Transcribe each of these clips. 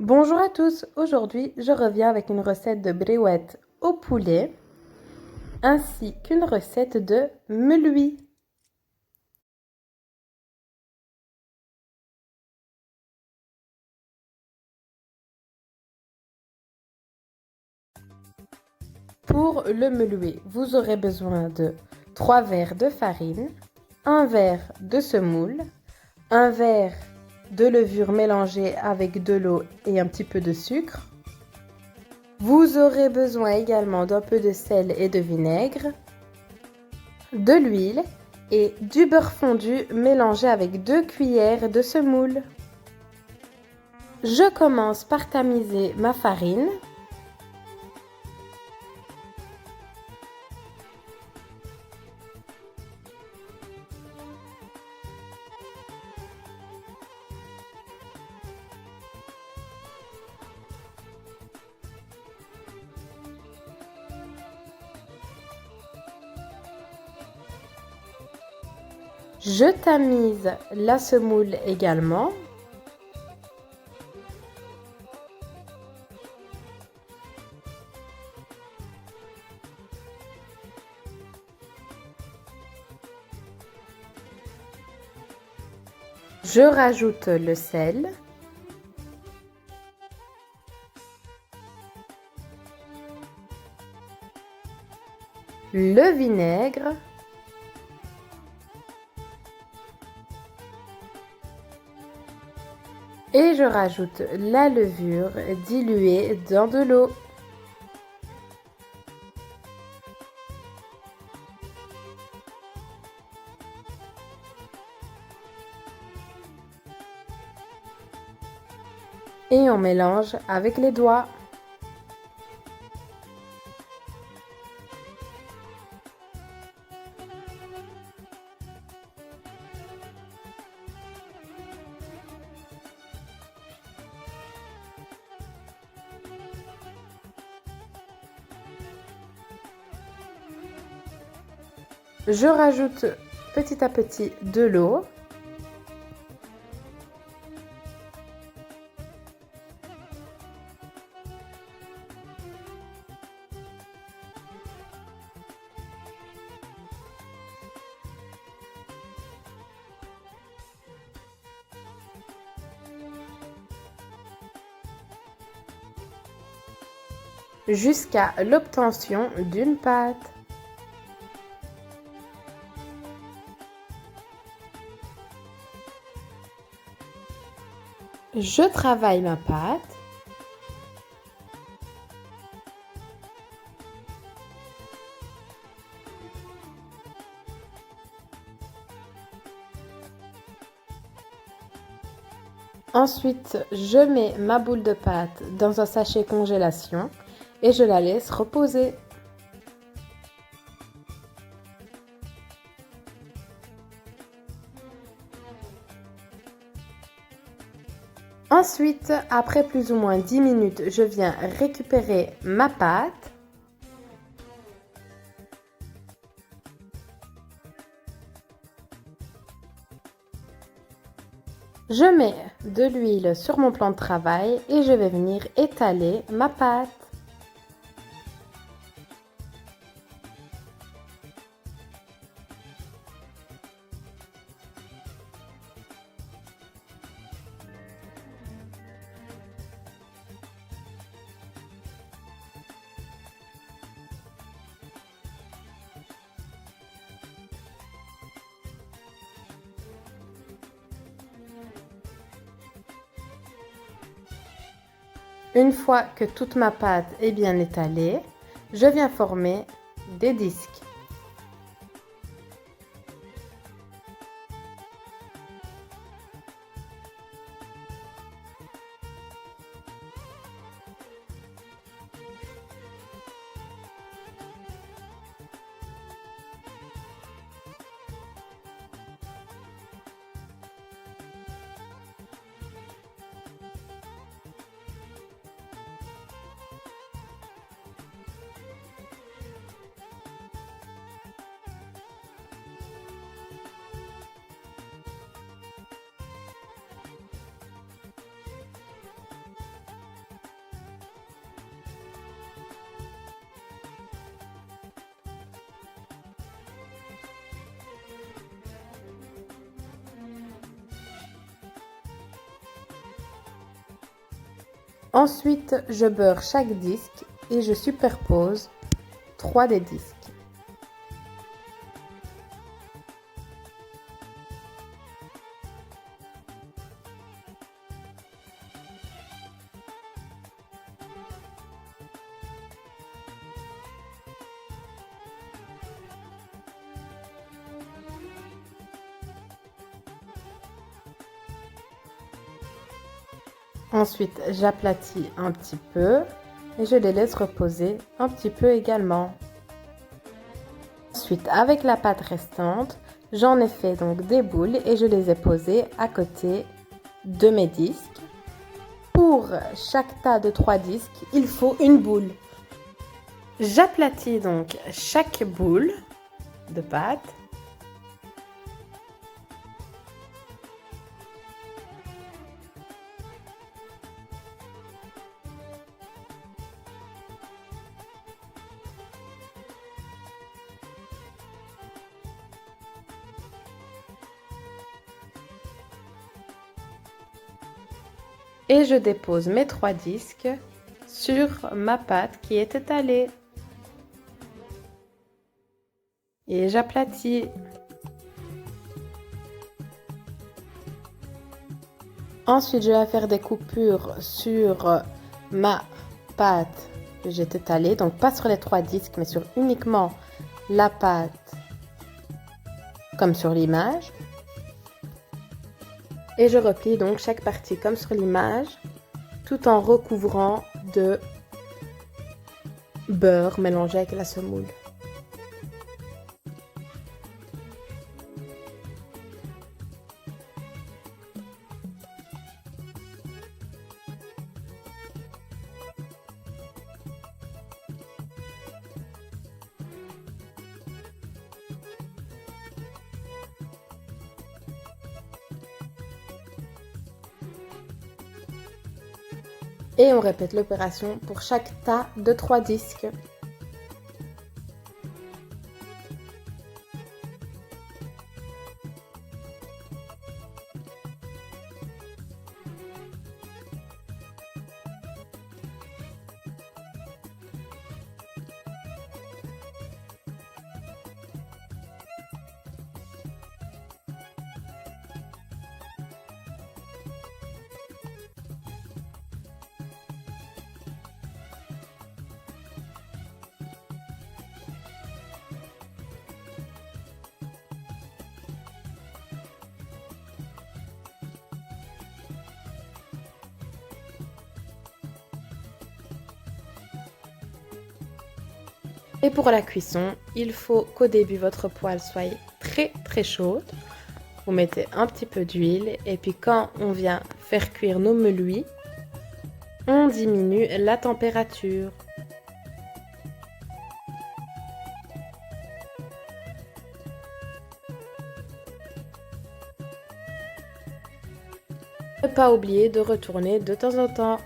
Bonjour à tous, aujourd'hui je reviens avec une recette de brouette au poulet ainsi qu'une recette de meului. Pour le meului, vous aurez besoin de 3 verres de farine, 1 verre de semoule, 1 verre de levure mélangée avec de l'eau et un petit peu de sucre. Vous aurez besoin également d'un peu de sel et de vinaigre, de l'huile et du beurre fondu mélangé avec 2 cuillères de semoule. Je commence par tamiser ma farine. Je tamise la semoule également. Je rajoute le sel. Le vinaigre. Et je rajoute la levure diluée dans de l'eau. Et on mélange avec les doigts. Je rajoute petit à petit de l'eau. Jusqu'à l'obtention d'une pâte. Je travaille ma pâte. Ensuite, je mets ma boule de pâte dans un sachet congélation et je la laisse reposer. Ensuite, après plus ou moins 10 minutes, je viens récupérer ma pâte. Je mets de l'huile sur mon plan de travail et je vais venir étaler ma pâte. Une fois que toute ma pâte est bien étalée, je viens former des disques. Ensuite, je beurre chaque disque et je superpose 3 des disques. Ensuite, j'aplatis un petit peu et je les laisse reposer un petit peu également. Ensuite, avec la pâte restante, j'en ai fait donc des boules et je les ai posées à côté de mes disques. Pour chaque tas de 3 disques, il faut une boule. J'aplatis donc chaque boule de pâte. Et je dépose mes 3 disques sur ma pâte qui est étalée. Et j'aplatis. Ensuite, je vais faire des coupures sur ma pâte que j'ai étalée. Donc, pas sur les 3 disques, mais sur uniquement la pâte, comme sur l'image. Et je replie donc chaque partie comme sur l'image, tout en recouvrant de beurre mélangé avec la semoule. Et on répète l'opération pour chaque tas de 3 disques. Et pour la cuisson, il faut qu'au début votre poêle soit très chaude. Vous mettez un petit peu d'huile et puis quand on vient faire cuire nos meuluis, on diminue la température. Ne pas oublier de retourner de temps en temps.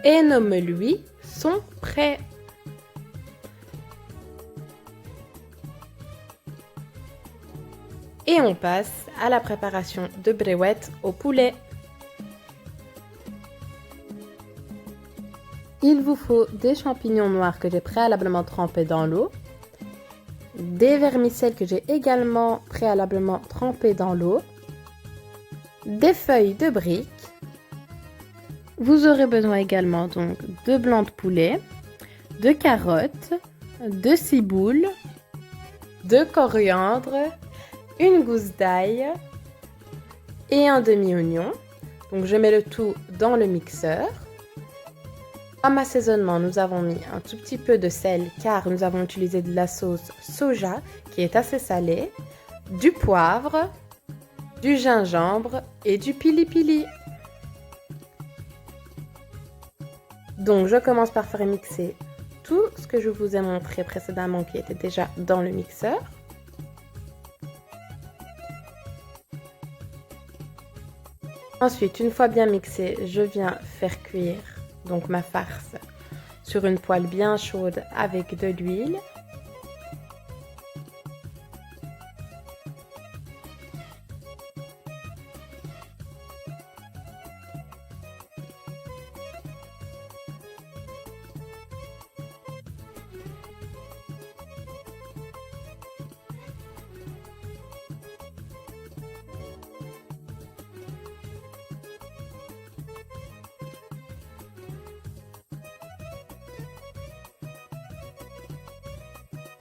Et nos meuluis sont prêts. Et on passe à la préparation de brouettes au poulet. Il vous faut des champignons noirs que j'ai préalablement trempés dans l'eau, des vermicelles que j'ai également préalablement trempées dans l'eau, des feuilles de briques. Vous aurez besoin également donc de blanc de poulet, de carottes, de ciboule, de coriandre, une gousse d'ail et un demi-oignon. Donc je mets le tout dans le mixeur. Comme assaisonnement, nous avons mis un tout petit peu de sel car nous avons utilisé de la sauce soja qui est assez salée, du poivre, du gingembre et du pili-pili. Donc je commence par faire mixer tout ce que je vous ai montré précédemment qui était déjà dans le mixeur. Ensuite, une fois bien mixé, je viens faire cuire donc ma farce sur une poêle bien chaude avec de l'huile.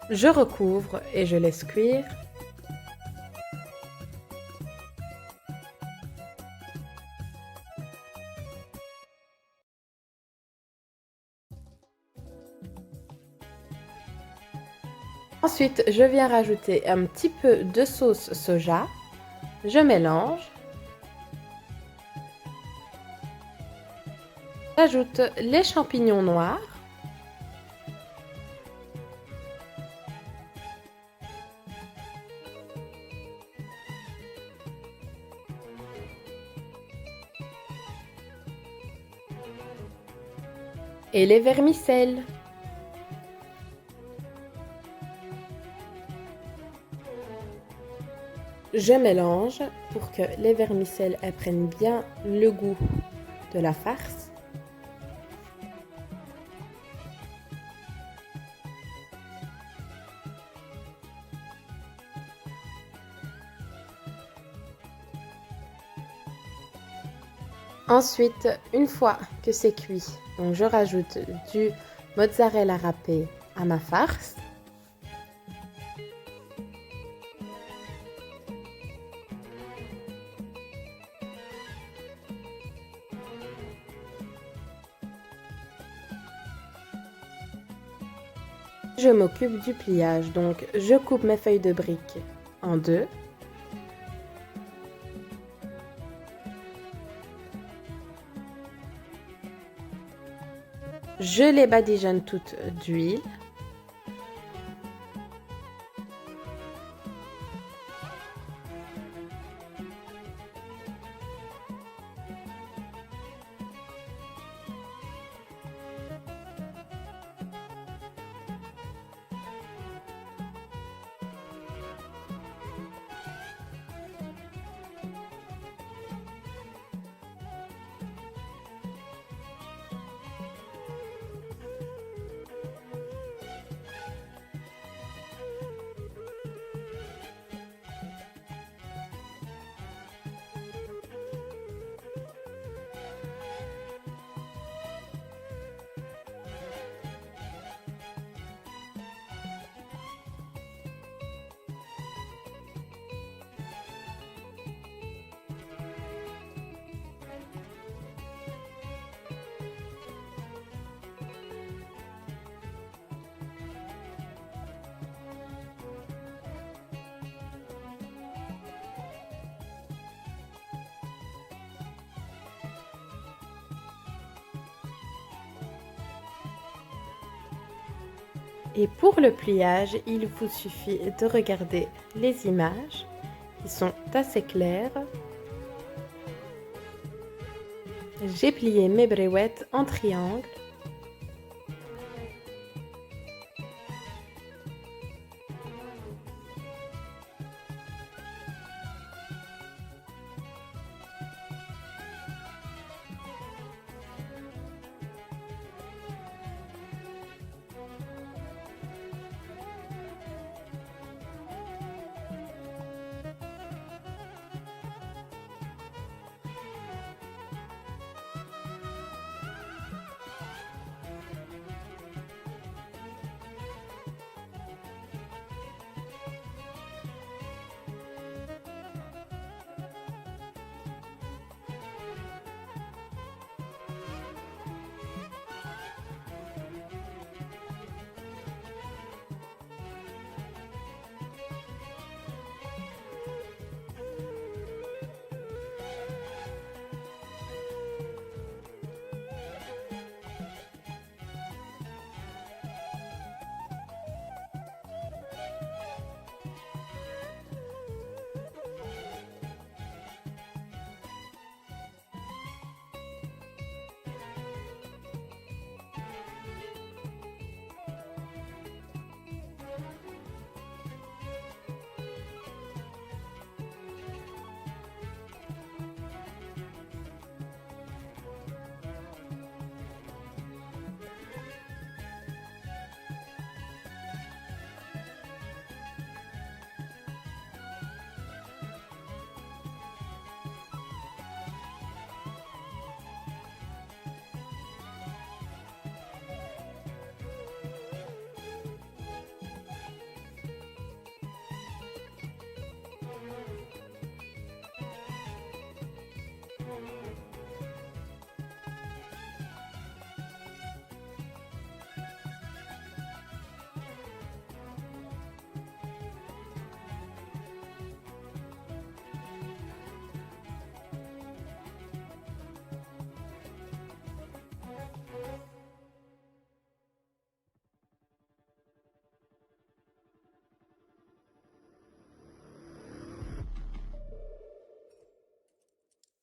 Je recouvre et je laisse cuire. Ensuite, je viens rajouter un petit peu de sauce soja. Je mélange. J'ajoute les champignons noirs. Et les vermicelles. Je mélange pour que les vermicelles prennent bien le goût de la farce. Ensuite, une fois que c'est cuit, donc je rajoute du mozzarella râpé à ma farce. Je m'occupe du pliage, donc je coupe mes feuilles de briques en deux. Je les badigeonne toutes d'huile. Et pour le pliage, il vous suffit de regarder les images qui sont assez claires. J'ai plié mes brouettes en triangle.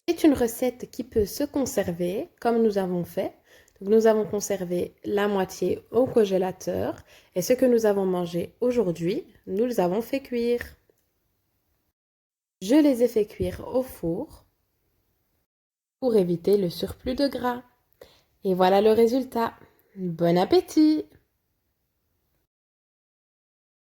C'est une recette qui peut se conserver comme nous avons fait. Donc, nous avons conservé la moitié au congélateur et ce que nous avons mangé aujourd'hui, nous les avons fait cuire. Je les ai fait cuire au four pour éviter le surplus de gras. Et voilà le résultat. Bon appétit!